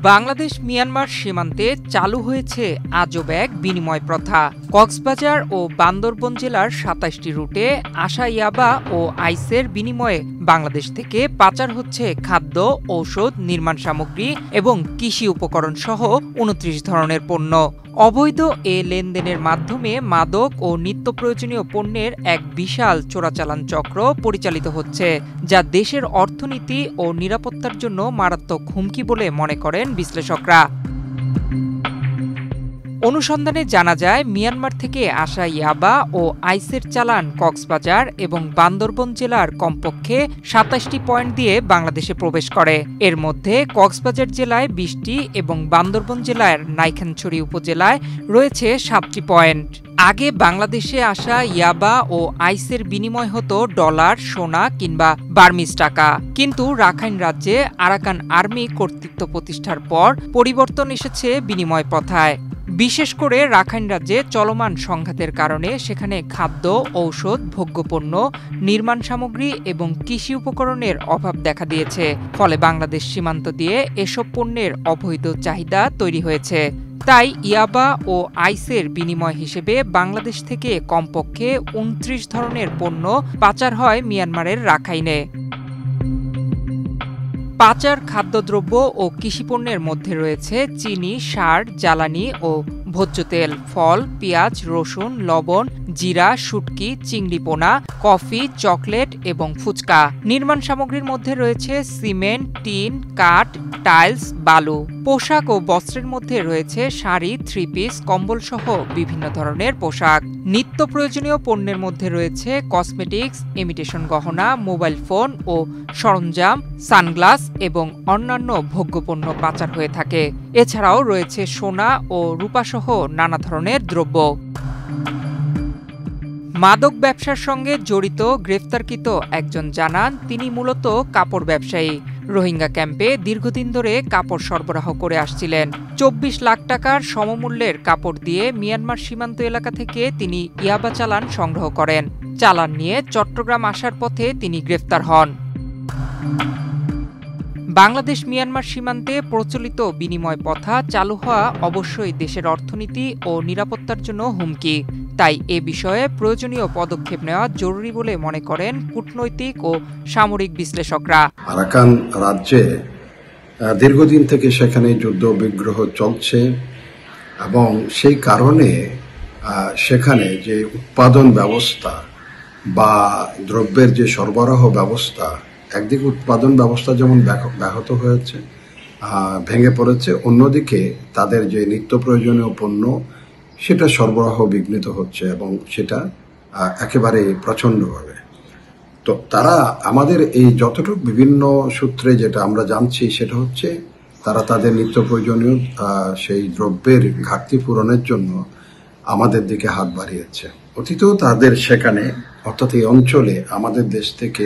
Bangladesh Myanmar সীমান্তে চালু হয়েছে আজব এক বিনিময় প্রথা। কক্সবাজার ও বান্দরবন জেলার ২৭টি রুটে আসা ইয়াবা ও আইসের বিনিময়ে বাংলাদেশ থেকে পাচার হচ্ছে খাদ্য, ঔষধ, নির্মাণ সামগ্রী এবং কৃষি উপকরণ সহ ২৯ ধরনের পণ্য। অবৈধ এ লেনদেনের মাধ্যমে মাদক ও নিত্য প্রয়োজনীয় পণ্যের এক বিশাল চোরাচালান চক্র পরিচালিত হচ্ছে, যা দেশের অর্থনীতি ও নিরাপত্তার জন্য মারাত্মক হুমকি বলে মনে করেন বিশ্লেষকরা। অনুসন্ধানে জানা যায়, মিয়ানমার থেকে আসা ইয়াবা ও আইসের চালান কক্সবাজার এবং বান্দরবন জেলার কমপক্ষে ২৭টি পয়েন্ট দিয়ে বাংলাদেশে প্রবেশ করে। এর মধ্যে কক্সবাজার জেলায় ২০টি এবং বান্দরবন জেলার নাইখানছড়ি উপজেলায় রয়েছে ৭টি পয়েন্ট। আগে বাংলাদেশে আসা ইয়াবা ও আইসের বিনিময় হতো ডলার, সোনা কিংবা বার্মিজ টাকা। কিন্তু রাখাইন রাজ্যে আরাকান আর্মি কর্তৃত্ব প্রতিষ্ঠার পর পরিবর্তন এসেছে বিনিময় প্রথায়। বিশেষ করে রাখাইন রাজ্যে চলমান সংঘাতের কারণে সেখানে খাদ্য, ঔষধ, ভোগ্যপণ্য, নির্মাণ সামগ্রী এবং কৃষি উপকরণের অভাব দেখা দিয়েছে। ফলে বাংলাদেশ সীমান্ত দিয়ে এসব পণ্যের অবৈধ চাহিদা তৈরি হয়েছে। তাই ইয়াবা ও আইসের বিনিময় হিসেবে বাংলাদেশ থেকে কমপক্ষে ২৯ ধরনের পণ্য পাচার হয় মিয়ানমারের রাখাইনে। পাচার খাদ্যদ্রব্য ও কৃষিপণ্যের মধ্যে রয়েছে চিনি, সার, জ্বালানি ও ভোজ্য তেল, ফল, পেঁয়াজ, রসুন, লবণ, জিরা, শুটকি, চিংড়ি পোনা, কফি, চকলেট এবং ফুচকা। নির্মাণ সামগ্রীর মধ্যে রয়েছে সিমেন্ট, টিন, কাঠ, টাইলস, বালু। পোশাক ও বস্ত্রের মধ্যে রয়েছে শাড়ি, থ্রি পিস, কম্বল সহ বিভিন্ন ধরনের পোশাক। নিত্য প্রয়োজনীয় পণ্যের মধ্যে রয়েছে কসমেটিক্স, ইমিটেশন গহনা, মোবাইল ফোন ও সরঞ্জাম, সানগ্লাস এবং অন্যান্য ভোগ্যপণ্য পাচার হয়ে থাকে। এছাড়াও রয়েছে সোনা ও রূপাসহ নানা ধরনের দ্রব্য। মাদক ব্যবসার সঙ্গে জড়িত গ্রেফতারকৃত একজন জানান, তিনি মূলত কাপড় ব্যবসায়ী। রোহিঙ্গা ক্যাম্পে দীর্ঘদিন ধরে কাপড় সরবরাহ করে আসছিলেন। ২৪ লাখ টাকার সমমূল্যের কাপড় দিয়ে মিয়ানমার সীমান্ত এলাকা থেকে তিনি ইয়াবা চালান সংগ্রহ করেন। চালান নিয়ে চট্টগ্রাম আসার পথে তিনি গ্রেফতার হন। বাংলাদেশ মিয়ানমার সীমান্তে প্রচলিত বিনিময় প্রথা চালু হওয়া অবশ্যই দেশের অর্থনীতি ও নিরাপত্তার জন্য হুমকি। তাই এ বিষয়ে প্রয়োজনীয় পদক্ষেপ নেওয়া জরুরি বলে মনে করেন কূটনৈতিক ও সামরিক বিশ্লেষকরা। আরাকান রাজ্যে দীর্ঘদিন থেকে সেখানে যুদ্ধ বিগ্রহ চলছে এবং সেই কারণে সেখানে যে উৎপাদন ব্যবস্থা বা দ্রব্যের যে সরবরাহ ব্যবস্থা, একদিকে উৎপাদন ব্যবস্থা যেমন ব্যাহত হয়েছে, ভেঙে পড়েছে, অন্যদিকে তাদের যে নিত্য প্রয়োজনীয় পণ্য সেটা সরবরাহ বিঘ্নিত হচ্ছে এবং সেটা একেবারে প্রচণ্ডভাবে। তো তারা আমাদের এই যতটুকু বিভিন্ন সূত্রে যেটা আমরা জানছি সেটা হচ্ছে তারা তাদের নিত্য প্রয়োজনীয় সেই দ্রব্যের ঘাটতি পূরণের জন্য আমাদের দিকে হাত বাড়িয়েছে। অতীতেও তাদের সেখানে অর্থাৎ এই অঞ্চলে আমাদের দেশ থেকে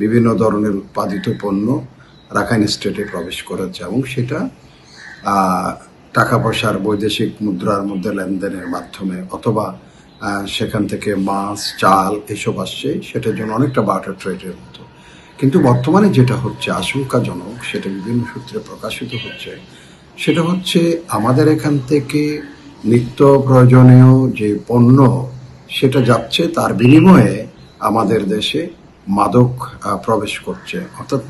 বিভিন্ন ধরনের উৎপাদিত পণ্য রাখাইন স্টেটে প্রবেশ করেছে এবং সেটা টাকা পয়সার বৈদেশিক মুদ্রার মধ্যে লেনদেনের মাধ্যমে অথবা সেখান থেকে মাছ, চাল এসব আসছে, সেটার জন্য অনেকটা বার্টার ট্রেডের মতো। কিন্তু বর্তমানে যেটা হচ্ছে আশঙ্কাজনক, সেটা বিভিন্ন সূত্রে প্রকাশিত হচ্ছে, সেটা হচ্ছে আমাদের এখান থেকে নিত্য প্রয়োজনীয় যে পণ্য সেটা যাচ্ছে, তার বিনিময়ে আমাদের দেশে মাদক প্রবেশ করছে, অর্থাৎ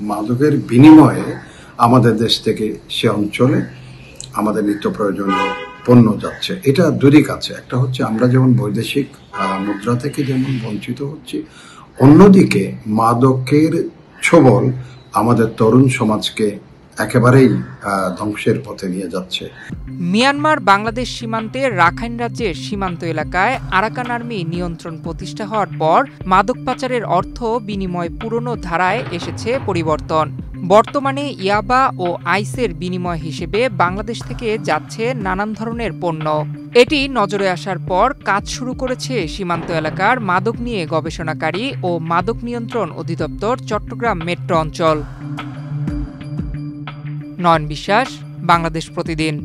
মাদকের বিনিময়ে আমাদের দেশ থেকে সে অঞ্চলে আমাদের নিত্য প্রয়োজনীয় পণ্য যাচ্ছে। এটা দুদিক আছে, একটা হচ্ছে আমরা যেমন বৈদেশিক মুদ্রা থেকে যেমন বঞ্চিত হচ্ছি, অন্যদিকে মাদকের ছোবল আমাদের তরুণ সমাজকে একেবারেই ধ্বংসের পথে নিয়ে যাচ্ছে। মিয়ানমার বাংলাদেশ সীমান্তে রাখাইন রাজ্যের সীমান্ত এলাকায় আরাকান আর্মি নিয়ন্ত্রণ প্রতিষ্ঠা হওয়ার পর মাদক পাচারের অর্থ বিনিময় পুরনো ধারায় এসেছে পরিবর্তন। বর্তমানে ইয়াবা ও আইসের বিনিময় হিসেবে বাংলাদেশ থেকে যাচ্ছে নানান ধরনের পণ্য। এটি নজরে আসার পর কাজ শুরু করেছে সীমান্ত এলাকার মাদক নিয়ে গবেষণাকারী ও মাদক নিয়ন্ত্রণ অধিদপ্তর চট্টগ্রাম মেট্রো অঞ্চল। নয়ন বিশ্বাস, বাংলাদেশ প্রতিদিন।